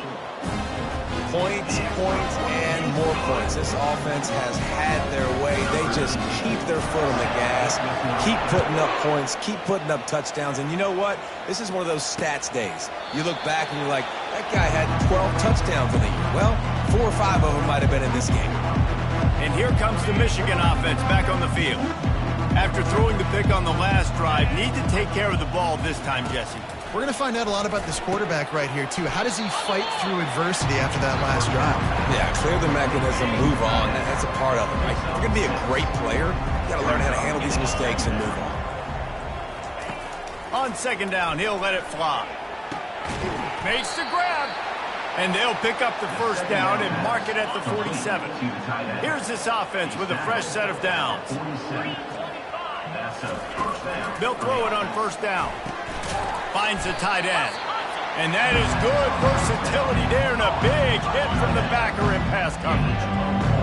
Points, points, and more points. This offense has had their way. They just keep their foot on the gas, keep putting up points, keep putting up touchdowns. And you know what? This is one of those stats days. You look back and you're like, that guy had 12 touchdowns in the year. Well, 4 or 5 of them might have been in this game. And here comes the Michigan offense back on the field. After throwing the pick on the last drive, need to take care of the ball this time, Jesse. We're going to find out a lot about this quarterback right here, too. How does he fight through adversity after that last drive? Yeah, clear the mechanism, move on. That's a part of it, right? If you're going to be a great player, you got to learn how to handle these mistakes and move on. On 2nd down, he'll let it fly. Makes the grab. And they'll pick up the first down and mark it at the 47. Here's this offense with a fresh set of downs. They'll throw it on first down. Finds the tight end. And that is good versatility there and a big hit from the backer in pass coverage.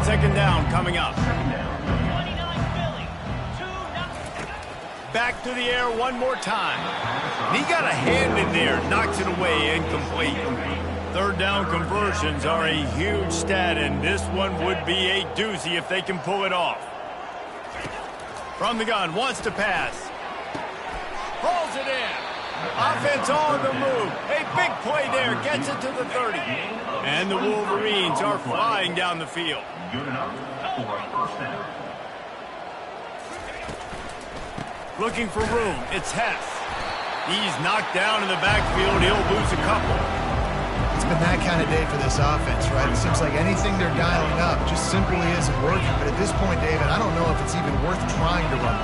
2nd down coming up. Back to the air one more time. He got a hand in there, knocks it away, incomplete. 3rd down conversions are a huge stat, and this one would be a doozy if they can pull it off. From the gun, wants to pass. Pulls it in. Offense on the move. A big play there. Gets it to the 30. And the Wolverines are flying down the field. Good enough for a first down. Looking for room. It's Hess. He's knocked down in the backfield. He'll lose a couple. It's been that kind of day for this offense, right? It seems like anything they're dialing up just simply isn't working. But at this point, David, I don't know if it's even worth trying to run.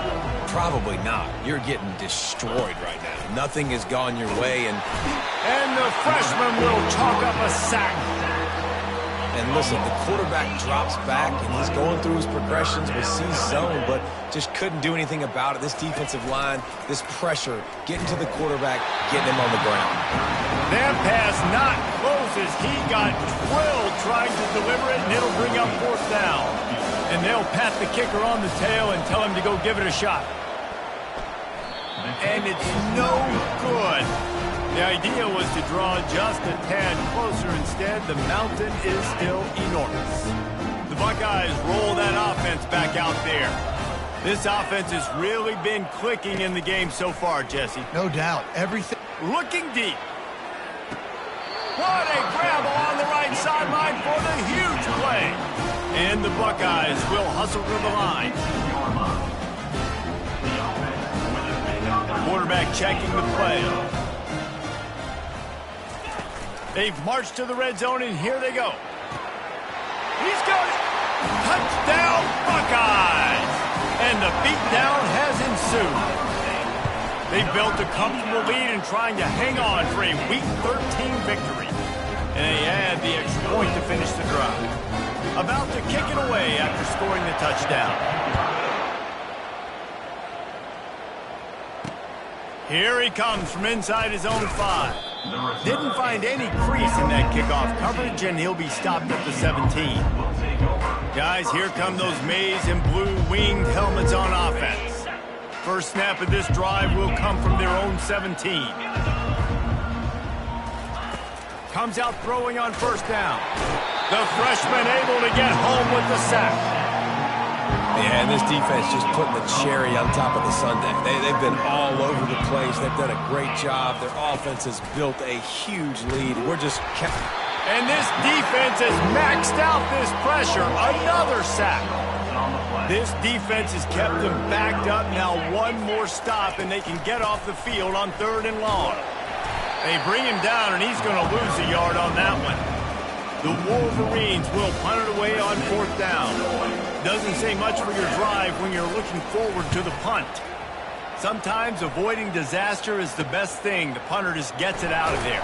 Probably not. You're getting destroyed right now. Nothing has gone your way, and the freshman will chalk up a sack. And listen, the quarterback drops back, and he's going through his progressions with C zone, but just couldn't do anything about it. This defensive line, this pressure, getting to the quarterback, getting him on the ground. That pass not close as he got drilled trying to deliver it, and it'll bring up 4th down. And they'll pat the kicker on the tail and tell him to go give it a shot. And it's no good. The idea was to draw just a tad closer. Instead, the mountain is still enormous. The Buckeyes roll that offense back out there. This offense has really been clicking in the game so far, Jesse. No doubt. Everything. Looking deep. What a grab along the right sideline for the huge play. And the Buckeyes will hustle to the line. Quarterback checking the play. They've marched to the red zone, and here they go. He's got it. Touchdown, Buckeyes! And the beatdown has ensued. They've built a comfortable lead and trying to hang on for a Week 13 victory. And they add the extra point to finish the drive. About to kick it away after scoring the touchdown. Here he comes from inside his own 5. Didn't find any crease in that kickoff coverage, and he'll be stopped at the 17. Guys, here come those maize and blue winged helmets on offense. First snap of this drive will come from their own 17. Comes out throwing on 1st down. The freshman able to get home with the sack. Yeah, and this defense just putting the cherry on top of the sundae. They've been all over the place. They've done a great job. Their offense has built a huge lead. We're just kept... And this defense has maxed out this pressure. Another sack. This defense has kept them backed up. Now one more stop, and they can get off the field on 3rd and long. They bring him down, and he's going to lose a yard on that one. The Wolverines will punt it away on 4th down. Doesn't say much for your drive when you're looking forward to the punt. Sometimes avoiding disaster is the best thing. The punter just gets it out of there.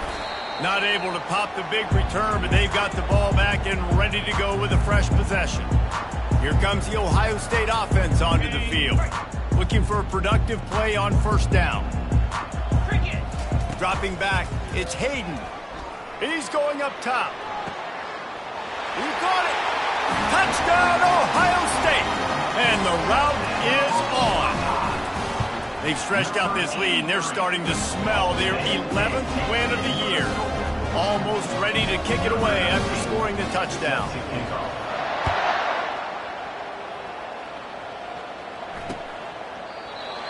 Not able to pop the big return, but they've got the ball back and ready to go with a fresh possession. Here comes the Ohio State offense onto the field. Looking for a productive play on 1st down. Dropping back, it's Hayden. He's going up top. He got it. Touchdown, Ohio State. And the route is on. They've stretched out this lead, and they're starting to smell their 11th win of the year. Almost ready to kick it away after scoring the touchdown.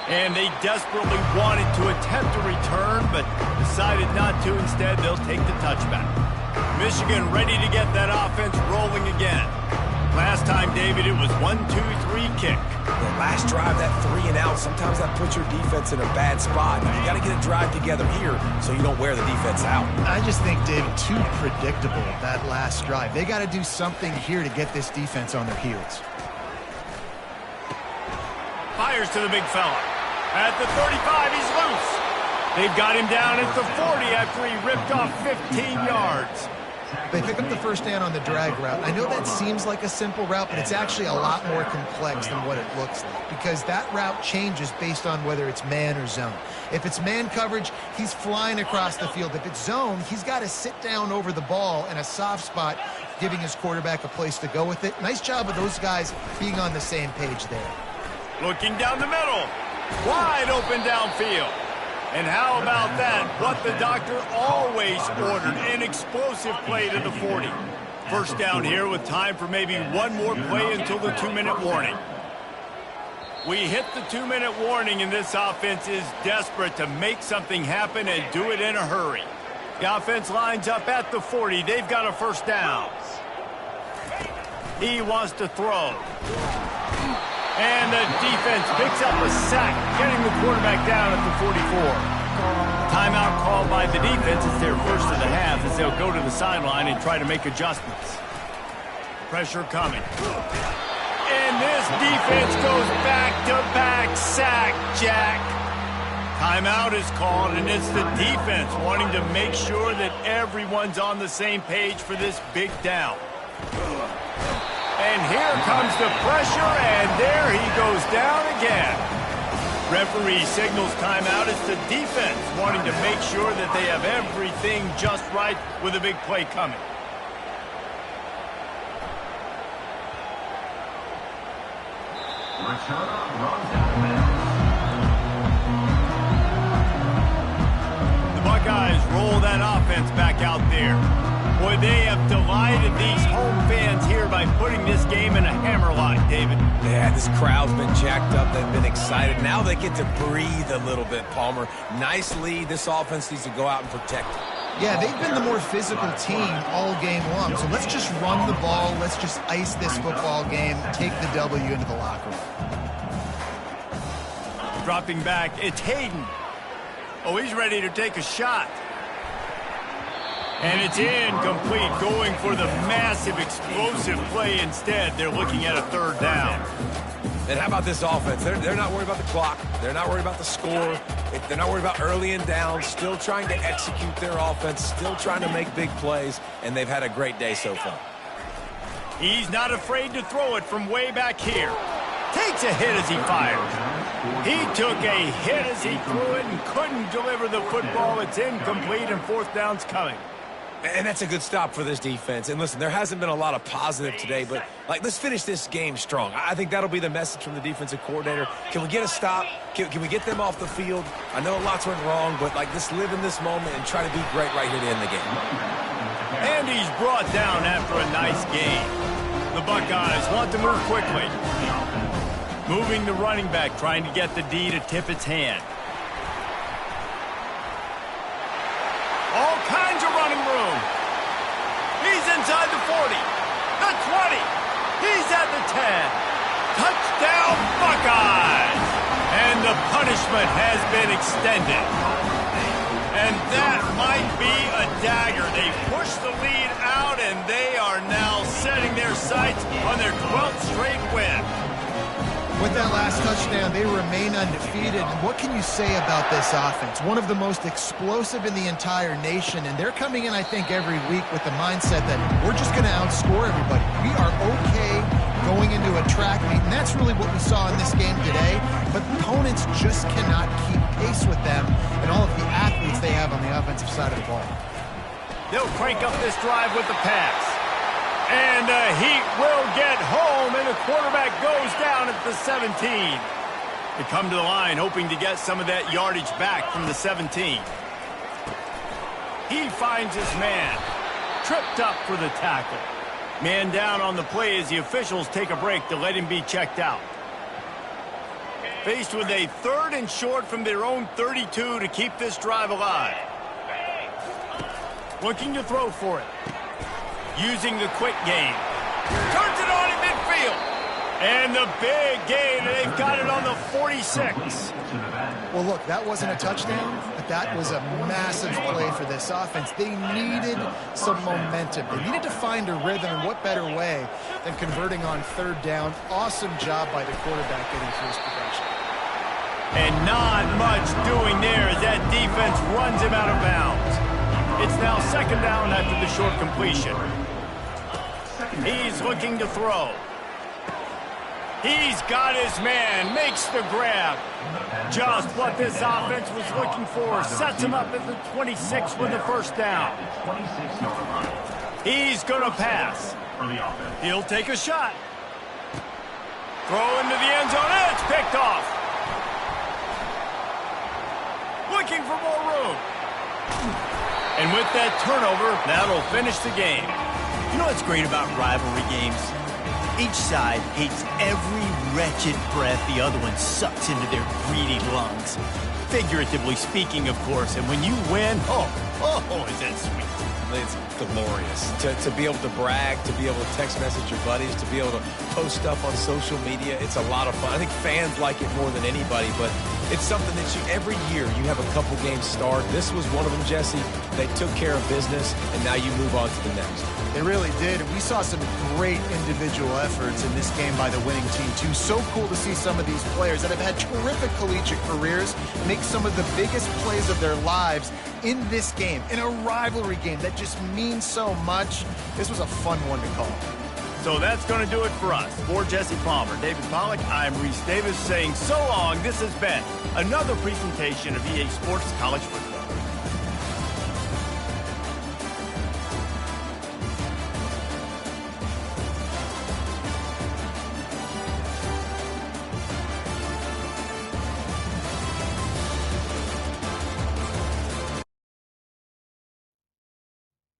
And they desperately wanted to attempt a return, but decided not to. Instead, they'll take the touchback. Michigan ready to get that offense rolling again. Last time, David, it was 1-2-3 kick. The last drive, that 3 and out, sometimes that puts your defense in a bad spot. You got to get a drive together here so you don't wear the defense out. I just think, David, too predictable, that last drive. They got to do something here to get this defense on their heels. Fires to the big fella. At the 35, he's loose. They've got him down at the 40 after he ripped off 15 yards. They pick up the 1st down on the drag route. I know that seems like a simple route, but it's actually a lot more complex than what it looks like, because that route changes based on whether it's man or zone. If it's man coverage, he's flying across the field. If it's zone, he's got to sit down over the ball in a soft spot, giving his quarterback a place to go with it. Nice job of those guys being on the same page there. Looking down the middle. Wide open downfield. And how about that? What the doctor always ordered, an explosive play to the 40. First down here with time for maybe one more play until the 2-minute warning. We hit the 2-minute warning, and this offense is desperate to make something happen and do it in a hurry. The offense lines up at the 40. They've got a 1st down. He wants to throw. And the defense picks up a sack, getting the quarterback down at the 44. Timeout called by the defense. It's their first of the half as they'll go to the sideline and try to make adjustments. Pressure coming. And this defense goes back-to-back sack, Jack. Timeout is called, and it's the defense wanting to make sure that everyone's on the same page for this big down. And here comes the pressure, and there he goes down again. Referee signals timeout. It's the defense wanting to make sure that they have everything just right with a big play coming. The Buckeyes roll that offense back out there. Boy, they have delighted these home fans here by putting this game in a hammerlock, David. Yeah, this crowd's been jacked up. They've been excited. Now they get to breathe a little bit, Palmer. Nice lead. This offense needs to go out and protect it. Yeah, they've been the more physical team all game long. So let's just run the ball. Let's just ice this football game, take the W into the locker room. Dropping back, it's Hayden. Oh, he's ready to take a shot. And it's incomplete, going for the massive, explosive play instead. They're looking at a third down. And how about this offense? They're not worried about the clock. They're not worried about the score. They're not worried about early and down. Still trying to execute their offense. Still trying to make big plays. And they've had a great day so far. He's not afraid to throw it from way back here. Takes a hit as he fires. He took a hit as he threw it and couldn't deliver the football. It's incomplete and fourth down's coming. And that's a good stop for this defense. And listen, there hasn't been a lot of positive today, but let's finish this game strong. I think that'll be the message from the defensive coordinator. Can we get a stop? Can we get them off the field? I know lots went wrong, but let's live in this moment and try to be great right here to end the game. And he's brought down after a nice game. The Buckeyes want to move quickly. Moving the running back, trying to get the D to tip its hand. All kinds of running room. He's inside the 40, the 20. He's at the 10. Touchdown, Buckeyes. And the punishment has been extended. And that might be a dagger. They push the lead out, and they are now setting their sights on their 12th straight win. With that last touchdown, they remain undefeated. And what can you say about this offense? One of the most explosive in the entire nation, and they're coming in, I think, every week with the mindset that we're just going to outscore everybody. We are okay going into a track meet, and that's really what we saw in this game today. But opponents just cannot keep pace with them and all of the athletes they have on the offensive side of the ball. They'll crank up this drive with the pass. And the Heat will get home, and the quarterback goes down at the 17. They come to the line hoping to get some of that yardage back from the 17. He finds his man. Tripped up for the tackle. Man down on the play as the officials take a break to let him be checked out. Faced with a 3rd and short from their own 32 to keep this drive alive. Looking to throw for it. Using the quick game. Turns it on in midfield. And the big gain. They've got it on the 46. Well, look, that wasn't a touchdown, but that was a massive play for this offense. They needed some momentum. They needed to find a rhythm, and what better way than converting on 3rd down. Awesome job by the quarterback getting through his progression. And not much doing there as that defense runs him out of bounds. It's now 2nd down after the short completion. He's looking to throw. He's got his man, makes the grab. Just what this offense was looking for. Sets him up at the 26 with the 1st down. He's going to pass. He'll take a shot. Throw into the end zone. It's picked off. Looking for more room. And with that turnover, that'll finish the game. You know what's great about rivalry games? Each side hates every wretched breath the other one sucks into their greedy lungs. Figuratively speaking, of course. And when you win, oh, is that sweet. It's glorious. To be able to brag, to be able to text message your buddies, to be able to post stuff on social media, it's a lot of fun. I think fans like it more than anybody, but It's something that every year you have a couple games start. This was one of them, Jesse. They took care of business, and now you move on to the next. They really did, and we saw some great individual efforts in this game by the winning team, too. So cool to see some of these players that have had terrific collegiate careers make some of the biggest plays of their lives in this game, in a rivalry game that just means so much. This was a fun one to call. So that's going to do it for us. For Jesse Palmer, David Pollack, I'm Reese Davis saying so long. This has been another presentation of EA Sports College Football.